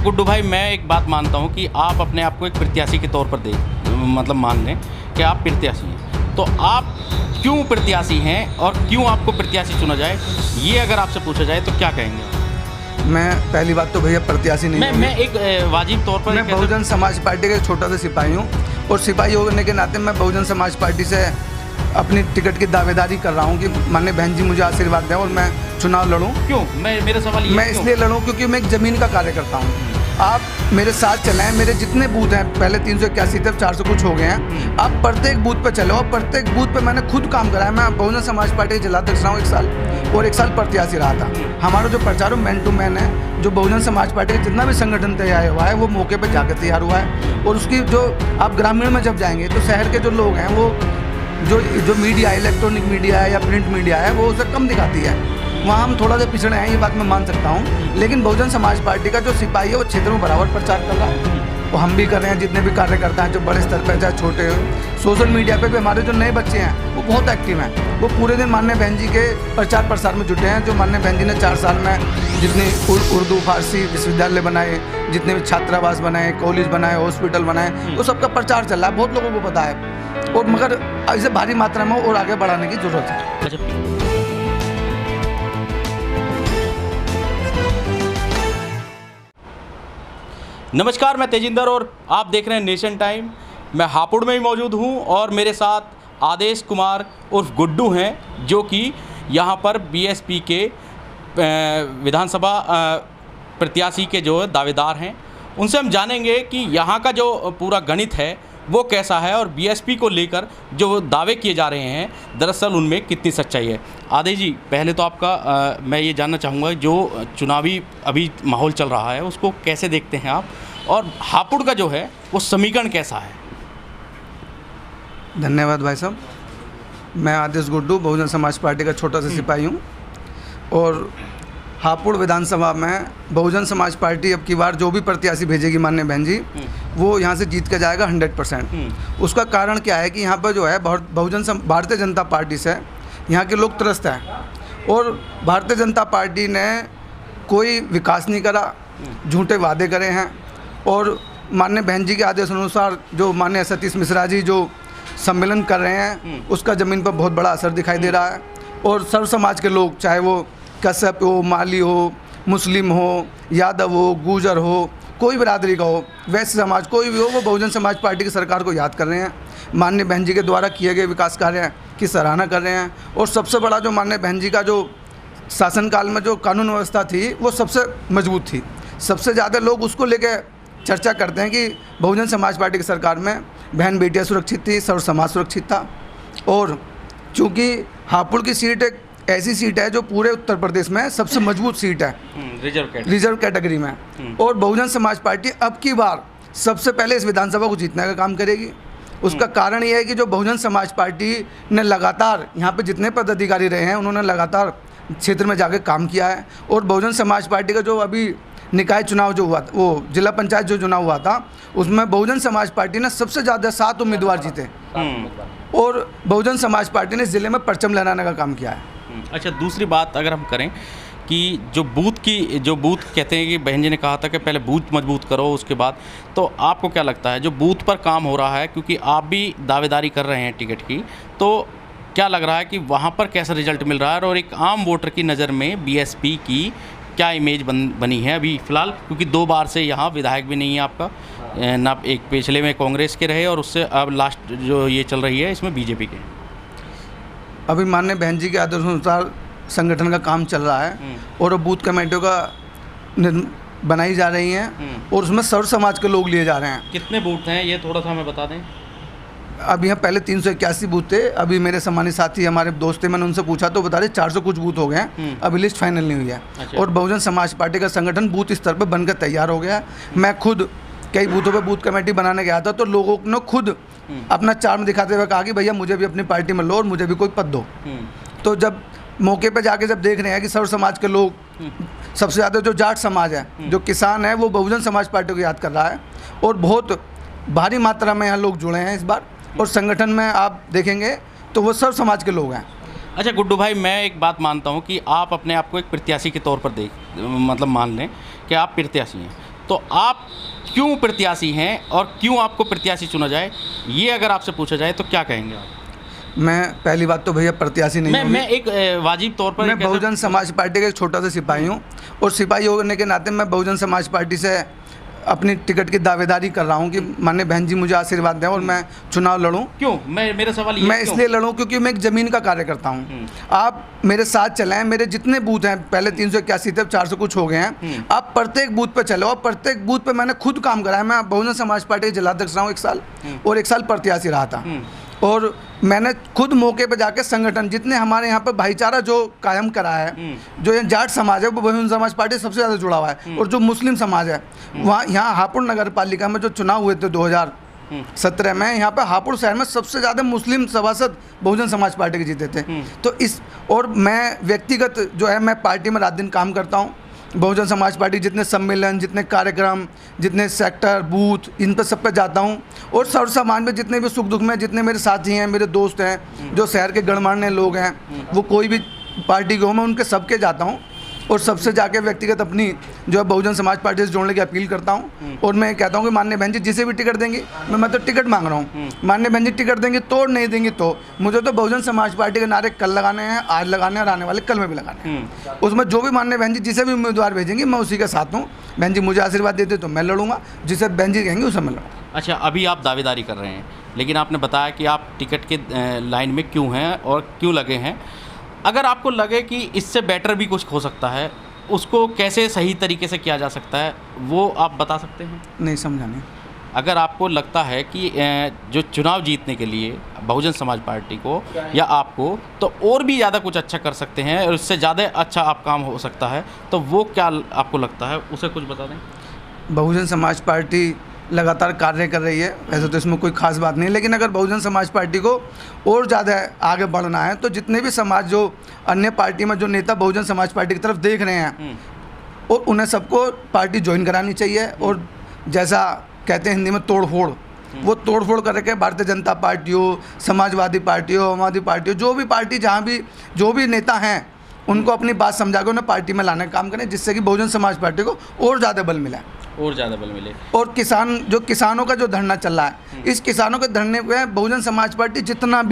गुड्डू भाई, मैं एक बात मानता हूँ कि आप अपने आप को एक प्रत्याशी के तौर पर मतलब मान लें कि आप प्रत्याशी हैं, तो आप क्यों प्रत्याशी हैं और क्यों आपको प्रत्याशी चुना जाए, ये अगर आपसे पूछा जाए तो क्या कहेंगे? मैं पहली बात तो भैया प्रत्याशी नहीं हूँ। मैं एक वाजिब तौर पर मैं बहुजन समाज पार्टी का एक छोटा सा सिपाही हूँ और सिपाही होने के नाते मैं बहुजन समाज पार्टी से अपनी टिकट की दावेदारी कर रहा हूँ कि माननीय बहन जी मुझे आशीर्वाद दें और मैं चुनाव लड़ूं। क्यों? मेरा सवाल ये मैं इसलिए लड़ूं क्योंकि मैं एक ज़मीन का कार्य करता हूँ। आप मेरे साथ चलाएं, मेरे जितने बूथ हैं, पहले 381 थे, 400 कुछ हो गए हैं। आप प्रत्येक बूथ पे चलो, प्रत्येक बूथ पे मैंने खुद काम करा है। मैं बहुजन समाज पार्टी के जिलाध्यक्ष रहा हूँ 1 साल और 1 साल प्रत्याशी रहा था। हमारा जो प्रचार मैन टू मैन है, जो बहुजन समाज पार्टी का जितना भी संगठन तैयार हुआ है वो मौके पर जाकर तैयार हुआ है। और उसकी जो आप ग्रामीण में जब जाएंगे तो शहर के जो लोग हैं वो जो मीडिया है, इलेक्ट्रॉनिक मीडिया है या प्रिंट मीडिया है, वो उसे कम दिखाती है। वहाँ हम थोड़ा सा पिछड़े हैं, ये बात मैं मान सकता हूँ। लेकिन बहुजन समाज पार्टी का जो सिपाही है वो क्षेत्र में बराबर प्रचार कर रहा है। वो हम भी कर रहे हैं, जितने भी कार्यकर्ता हैं, जो बड़े स्तर पर चाहे छोटे हैं। सोशल मीडिया पे भी हमारे जो नए बच्चे हैं वो बहुत एक्टिव हैं। वो पूरे दिन माननीय बहन जी के प्रचार प्रसार में जुटे हैं। जो माननीय बहन जी ने 4 साल में जितने उर्दू फारसी विश्वविद्यालय बनाए, जितने भी छात्रावास बनाए, कॉलेज बनाए, हॉस्पिटल बनाए, वो सबका प्रचार चल रहा है, बहुत लोगों को पता है। और मगर इसे भारी मात्रा में और आगे बढ़ाने की जरूरत है। नमस्कार, मैं तेजिंदर और आप देख रहे हैं नेशन टाइम। मैं हापुड़ में ही मौजूद हूं और मेरे साथ आदेश कुमार उर्फ गुड्डू हैं, जो कि यहां पर बीएसपी के विधानसभा प्रत्याशी के जो दावेदार हैं। उनसे हम जानेंगे कि यहां का जो पूरा गणित है वो कैसा है और बीएसपी को लेकर जो दावे किए जा रहे हैं दरअसल उनमें कितनी सच्चाई है। आदेश जी, पहले तो आपका मैं ये जानना चाहूँगा, जो चुनावी अभी माहौल चल रहा है उसको कैसे देखते हैं आप, और हापुड़ का जो है वो समीकरण कैसा है? धन्यवाद भाई साहब। मैं आदेश गुड्डू बहुजन समाज पार्टी का छोटा सा सिपाही हूँ और हापुड़ विधानसभा में बहुजन समाज पार्टी अब की बार जो भी प्रत्याशी भेजेगी माननीय बहन जी, वो यहाँ से जीत के जाएगा 100%। उसका कारण क्या है कि यहाँ पर जो है भारतीय जनता पार्टी से यहाँ के लोग त्रस्त हैं और भारतीय जनता पार्टी ने कोई विकास नहीं करा, झूठे वादे करे हैं। और माननीय बहन जी के आदेश अनुसार जो माननीय सतीश मिश्रा जी जो सम्मेलन कर रहे हैं उसका ज़मीन पर बहुत बड़ा असर दिखाई दे रहा है। और सर्व समाज के लोग, चाहे वो कश्यप हो, माली हो, मुस्लिम हो, यादव हो, गुर्जर हो, कोई बिरादरी का हो, वैश्य समाज कोई भी हो, वो बहुजन समाज पार्टी की सरकार को याद कर रहे हैं। माननीय बहन जी के द्वारा किए गए विकास कार्य की सराहना कर रहे हैं। और सबसे बड़ा जो माननीय बहन जी का जो शासनकाल में जो कानून व्यवस्था थी वो सबसे मजबूत थी। सबसे ज़्यादा लोग उसको लेके चर्चा करते हैं कि बहुजन समाज पार्टी की सरकार में बहन बेटियाँ सुरक्षित थी, सर्व समाज सुरक्षित था। और चूँकि हापुड़ की सीट एक ऐसी सीट है जो पूरे उत्तर प्रदेश में सबसे मजबूत सीट है, रिजर्व कैटेगरी में। और बहुजन समाज पार्टी अब की बार सबसे पहले इस विधानसभा को जीतने का काम करेगी। उसका कारण ये है कि जो बहुजन समाज पार्टी ने लगातार यहाँ पे जितने पदाधिकारी रहे हैं उन्होंने लगातार क्षेत्र में जाकर काम किया है। और बहुजन समाज पार्टी का जो अभी निकाय चुनाव जो हुआ, वो जिला पंचायत जो चुनाव हुआ था, उसमें बहुजन समाज पार्टी ने सबसे ज़्यादा 7 उम्मीदवार जीते और बहुजन समाज पार्टी ने ज़िले में परचम लहराने का काम किया है। अच्छा, दूसरी बात अगर हम करें कि जो बूथ कहते हैं कि बहन जी ने कहा था कि पहले बूथ मजबूत करो उसके बाद, तो आपको क्या लगता है जो बूथ पर काम हो रहा है, क्योंकि आप भी दावेदारी कर रहे हैं टिकट की, तो क्या लग रहा है कि वहाँ पर कैसा रिजल्ट मिल रहा है और एक आम वोटर की नज़र में बीएसपी की क्या इमेज बनी है अभी फ़िलहाल? क्योंकि 2 बार से यहाँ विधायक भी नहीं है आपका, ना एक पिछले में कांग्रेस के रहे और उससे अब लास्ट जो ये चल रही है इसमें बीजेपी के। अभी माननीय बहन जी के आदेश अनुसार संगठन का काम चल रहा है और बूथ कमेटियों का बनाई जा रही हैं और उसमें सर्व समाज के लोग लिए जा रहे हैं। कितने बूथ हैं ये थोड़ा सा हमें बता दें। अब यहाँ पहले 381 बूथ थे। अभी मेरे सम्मानित साथी हमारे दोस्त थे, मैंने उनसे पूछा तो बता रहे 400 कुछ बूथ हो गए हैं। अभी लिस्ट फाइनल नहीं हुई है। अच्छा। और बहुजन समाज पार्टी का संगठन बूथ स्तर पर बनकर तैयार हो गया है। मैं खुद कई बूथों पे बूथ कमेटी बनाने गया था तो लोगों ने खुद अपना चार्म दिखाते हुए कहा कि भैया मुझे भी अपनी पार्टी में लो और मुझे भी कोई पद दो। तो जब मौके पे जाके जब देख रहे हैं कि सर्व समाज के लोग, सबसे ज़्यादा जो जाट समाज है, जो किसान है, वो बहुजन समाज पार्टी को याद कर रहा है और बहुत भारी मात्रा में यहाँ लोग जुड़े हैं इस बार। और संगठन में आप देखेंगे तो वो सर्व समाज के लोग हैं। अच्छा गुड्डू भाई, मैं एक बात मानता हूँ कि आप अपने आप को एक प्रत्याशी के तौर पर मतलब मान लें कि आप प्रत्याशी हैं, तो आप क्यों प्रत्याशी हैं और क्यों आपको प्रत्याशी चुना जाए, ये अगर आपसे पूछा जाए तो क्या कहेंगे आप? मैं पहली बात तो भैया प्रत्याशी नहीं हूँ। मैं एक वाजिब तौर पर मैं बहुजन समाज पार्टी का एक छोटा सा सिपाही हूँ, और सिपाही होने के नाते मैं बहुजन समाज पार्टी से अपनी टिकट की दावेदारी कर रहा हूँ कि माननीय बहन जी मुझे आशीर्वाद दें और मैं चुनाव लड़ूं। क्यों? मेरा सवाल ये मैं इसलिए लड़ूं क्योंकि मैं एक ज़मीन का कार्य करता हूँ। आप मेरे साथ चलें, मेरे जितने बूथ हैं, पहले 381 थे, अब 400 कुछ हो गए हैं। आप प्रत्येक बूथ पे चलो, और प्रत्येक बूथ पे मैंने खुद काम करा है। मैं बहुजन समाज पार्टी के जिलाध्यक्ष रहा हूँ 1 साल, और 1 साल प्रत्याशी रहा था। और मैंने खुद मौके पे जाके संगठन जितने हमारे यहाँ पर भाईचारा जो कायम करा है, जो ये जाट समाज है वो बहुजन समाज पार्टी से सबसे ज़्यादा जुड़ा हुआ है, और जो मुस्लिम समाज है वहाँ यहाँ हापुड़ नगर पालिका में जो चुनाव हुए थे 2017 में, यहाँ पे हापुड़ शहर में सबसे ज़्यादा मुस्लिम सभासद बहुजन समाज पार्टी के जीते थे। तो इस, और मैं व्यक्तिगत जो है मैं पार्टी में रात दिन काम करता हूँ। बहुजन समाज पार्टी जितने सम्मेलन, जितने कार्यक्रम, जितने सेक्टर, बूथ, इन पर सब पे जाता हूँ, और सर्व समाज में जितने भी सुख दुख में जितने मेरे साथी हैं, मेरे दोस्त हैं, जो शहर के गणमान्य लोग हैं, वो कोई भी पार्टी के हो, मैं उनके सबके जाता हूँ, और सबसे जाके व्यक्तिगत अपनी जो है बहुजन समाज पार्टी से जोड़ने की अपील करता हूँ। और मैं कहता हूँ कि माननीय बहन जी जिसे भी टिकट देंगी, मैं तो टिकट मांग रहा हूँ, माननीय बहन जी टिकट देंगी तो, नहीं देंगी तो, मुझे तो बहुजन समाज पार्टी के नारे कल लगाने हैं, आज लगाने हैं, और आने वाले कल में भी लगाने हैं। उसमें जो भी माननीय बहन जी जिसे भी उम्मीदवार भेजेंगी मैं उसी के साथ हूँ। बहन जी मुझे आशीर्वाद देते तो मैं लड़ूंगा, जिसे बहन जी कहेंगे उसे मैं लड़ूंगा। अच्छा, अभी आप दावेदारी कर रहे हैं, लेकिन आपने बताया कि आप टिकट के लाइन में क्यों हैं और क्यों लगे हैं। अगर आपको लगे कि इससे बेटर भी कुछ हो सकता है, उसको कैसे सही तरीके से किया जा सकता है, वो आप बता सकते हैं? नहीं, समझा नहीं। अगर आपको लगता है कि जो चुनाव जीतने के लिए बहुजन समाज पार्टी को या आपको तो और भी ज़्यादा कुछ अच्छा कर सकते हैं और इससे ज़्यादा अच्छा आप काम हो सकता है, तो वो क्या आपको लगता है, उसे कुछ बता दें। बहुजन समाज पार्टी लगातार कार्य कर रही है, ऐसे तो इसमें कोई खास बात नहीं, लेकिन अगर बहुजन समाज पार्टी को और ज़्यादा आगे बढ़ना है तो जितने भी समाज जो अन्य पार्टी में जो नेता बहुजन समाज पार्टी की तरफ देख रहे हैं, और उन्हें सबको पार्टी ज्वाइन करानी चाहिए। और जैसा कहते हैं हिंदी में तोड़ फोड़, वो तोड़ फोड़ करके भारतीय जनता पार्टी हो, समाजवादी पार्टी हो, आम आदमी पार्टी हो, जो भी पार्टी जहाँ भी जो भी नेता हैं उनको अपनी बात समझा के उन्हें पार्टी में लाने का काम करें, जिससे कि बहुजन समाज पार्टी को और ज़्यादा बल मिला, और ज़्यादा बल मिले। और किसानों का जो धरना चल रहा है, इस किसानों के धरने पे बहुजन समाज पार्टी जितना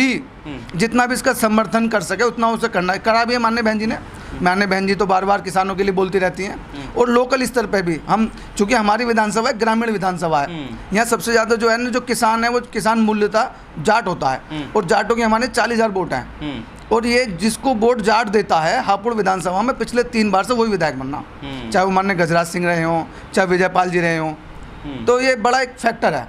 भी इसका समर्थन कर सके उतना उसे करना करा भी है माननीय बहन जी ने। माननीय बहन जी तो बार बार किसानों के लिए बोलती रहती हैं, और लोकल स्तर पे भी हम, चूँकि हमारी विधानसभा है ग्रामीण विधानसभा है, यहाँ सबसे ज़्यादा जो है ना जो किसान है वो किसान मूल्यता जाट होता है, और जाटों के हमारे 40,000 वोट हैं, और ये जिसको वोट जाट देता है हापुड़ विधानसभा में पिछले 3 बार से वही विधायक बनना, चाहे वो माननीय गजराज सिंह रहे हों, चाहे विजयपाल जी रहे हों, तो ये बड़ा एक फैक्टर है।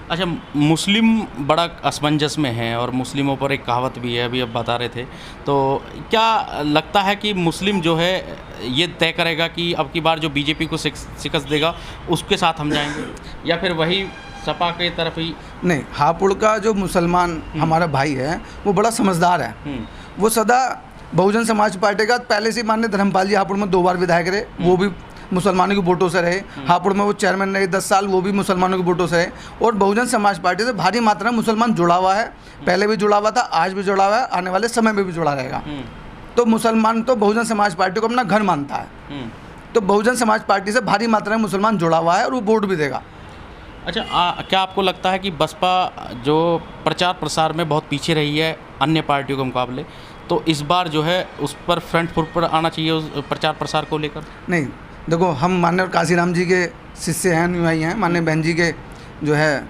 अच्छा, मुस्लिम बड़ा असमंजस में है, और मुस्लिमों पर एक कहावत भी है, अभी आप बता रहे थे, तो क्या लगता है कि मुस्लिम जो है ये तय करेगा कि अब की बार जो बीजेपी को शिकस्त देगा उसके साथ हम जाएंगे, या फिर वही सपा की तरफ ही? नहीं, हापुड़ का जो मुसलमान हमारा भाई है वो बड़ा समझदार है, वो सदा बहुजन समाज पार्टी का पहले से माननीय धर्मपाल जी हापुड़ में 2 बार विधायक रहे, वो भी मुसलमानों के वोटों से रहे। हापुड़ में वो चेयरमैन रहे 10 साल, वो भी मुसलमानों के वोटों से रहे, और बहुजन समाज पार्टी से भारी मात्रा में मुसलमान जुड़ा हुआ है, पहले भी जुड़ा हुआ था, आज भी जुड़ा हुआ है, आने वाले समय में भी जुड़ा रहेगा। तो मुसलमान तो बहुजन समाज पार्टी को अपना घर मानता है, तो बहुजन समाज पार्टी से भारी मात्रा में मुसलमान जुड़ा हुआ है, और वो वोट भी देगा। अच्छा, क्या आपको लगता है कि बसपा जो प्रचार प्रसार में बहुत पीछे रही है अन्य पार्टियों के मुकाबले, तो इस बार जो है उस पर फ्रंट फुट पर आना चाहिए उस प्रचार प्रसार को लेकर? नहीं, देखो हम माननीय काशीराम जी के शिष्य हैं, अनुयायी हैं, माननीय बहन जी के जो है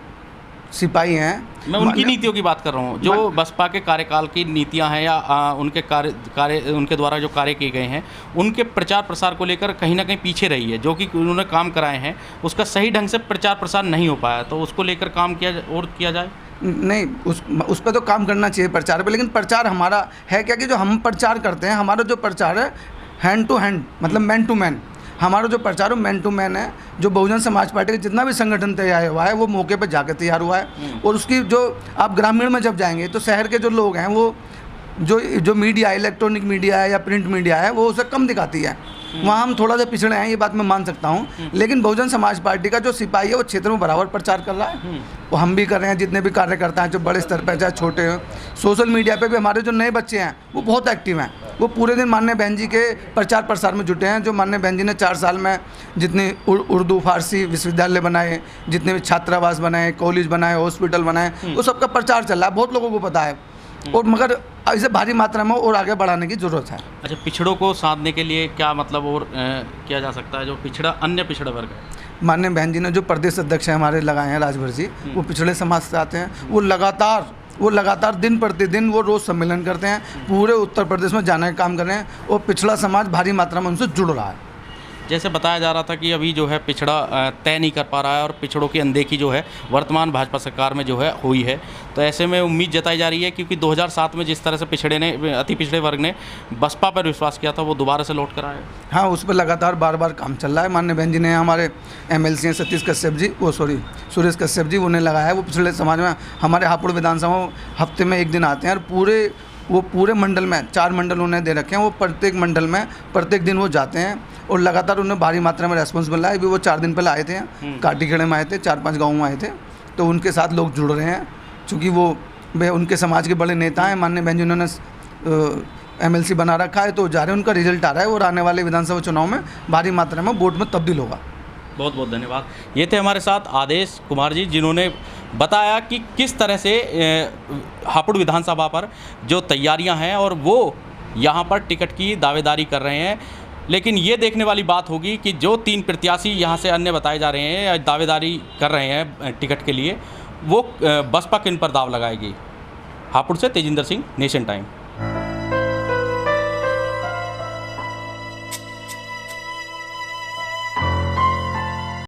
सिपाही हैं। मैं उनकी नीतियों की बात कर रहा हूँ, जो बसपा के कार्यकाल की नीतियाँ हैं या उनके द्वारा जो कार्य किए गए हैं, उनके प्रचार प्रसार को लेकर कहीं ना कहीं पीछे रही है, जो कि उन्होंने काम कराए हैं उसका सही ढंग से प्रचार प्रसार नहीं हो पाया, तो उसको लेकर काम किया जाए। नहीं, उस पर तो काम करना चाहिए प्रचार पे, लेकिन प्रचार हमारा है क्या कि जो हम प्रचार करते हैं, हमारा जो प्रचार है हैंड टू हैंड, मतलब मैन टू मैन, हमारा जो प्रचार है मैन टू मैन है। जो बहुजन समाज पार्टी का जितना भी संगठन तैयार हुआ है वो मौके पर जाकर तैयार हुआ है, और उसकी जो आप ग्रामीण में जब जाएंगे तो शहर के जो लोग हैं वो जो मीडिया है, इलेक्ट्रॉनिक मीडिया है या प्रिंट मीडिया है, वो उसे कम दिखाती है, वहाँ हम थोड़ा सा पिछड़े हैं, ये बात मैं मान सकता हूँ। लेकिन बहुजन समाज पार्टी का जो सिपाही है वो क्षेत्र में बराबर प्रचार कर रहा है, वो हम भी कर रहे हैं, जितने भी कार्यकर्ता हैं जो बड़े स्तर पर चाहे छोटे हैं। सोशल मीडिया पे भी हमारे जो नए बच्चे हैं वो बहुत एक्टिव हैं, वो पूरे दिन माननीय बहन जी के प्रचार प्रसार में जुटे हैं। जो माननीय बहन जी ने 4 साल में जितने उर्दू फारसी विश्वविद्यालय बनाए, जितने भी छात्रावास बनाए, कॉलेज बनाए, हॉस्पिटल बनाए, वो सबका प्रचार चल रहा है, बहुत लोगों को पता है। और मगर इसे भारी मात्रा में और आगे बढ़ाने की ज़रूरत है। अच्छा, पिछड़ों को साधने के लिए क्या मतलब और किया जा सकता है, जो अन्य पिछड़ा वर्ग है? माननीय बहन जी ने जो प्रदेश अध्यक्ष हैं हमारे लगाए हैं राजभर जी, वो पिछड़े समाज से आते हैं। वो लगातार दिन प्रतिदिन वो रोज़ सम्मेलन करते हैं, पूरे उत्तर प्रदेश में जाने का काम कर रहे हैं और पिछड़ा समाज भारी मात्रा में उनसे जुड़ रहा है। जैसे बताया जा रहा था कि अभी जो है पिछड़ा तय नहीं कर पा रहा है और पिछड़ों की अनदेखी जो है वर्तमान भाजपा सरकार में जो है हुई है, तो ऐसे में उम्मीद जताई जा रही है क्योंकि 2007 में जिस तरह से अति पिछड़े वर्ग ने बसपा पर विश्वास किया था, वो दोबारा से लौट कर आए। हाँ, उस पर लगातार बार काम चल रहा है। माननीय बहन जी ने हमारे MLC हैं सुरेश कश्यप जी, उन्हें लगाया है। वो पिछड़े समाज में हमारे हापुड़ विधानसभा हफ्ते में 1 दिन आते हैं और पूरे मंडल में 4 मंडल उन्हें दे रखे हैं। वो प्रत्येक मंडल में प्रत्येक दिन वो जाते हैं और लगातार उन्हें भारी मात्रा में रेस्पॉन्स मिल रहा है। अभी वो 4 दिन पहले आए थे, काटीखेड़े में आए थे, 4-5 गाँव में आए थे, तो उनके साथ लोग जुड़ रहे हैं चूँकि वे उनके समाज के बड़े नेता हैं। माननीय बहन जी उन्होंने MLC बना रखा है, तो जा रहे हैं, उनका रिजल्ट आ रहा है और आने वाले विधानसभा चुनाव में भारी मात्रा में वोट में तब्दील होगा। बहुत बहुत धन्यवाद। ये थे हमारे साथ आदेश कुमार जी, जिन्होंने बताया कि किस तरह से हापुड़ विधानसभा पर जो तैयारियां हैं और वो यहाँ पर टिकट की दावेदारी कर रहे हैं। लेकिन ये देखने वाली बात होगी कि जो 3 प्रत्याशी यहाँ से अन्य बताए जा रहे हैं या दावेदारी कर रहे हैं टिकट के लिए, वो बसपा किन पर दाव लगाएगी। हापुड़ से तेजिंदर सिंह, नेशन टाइम।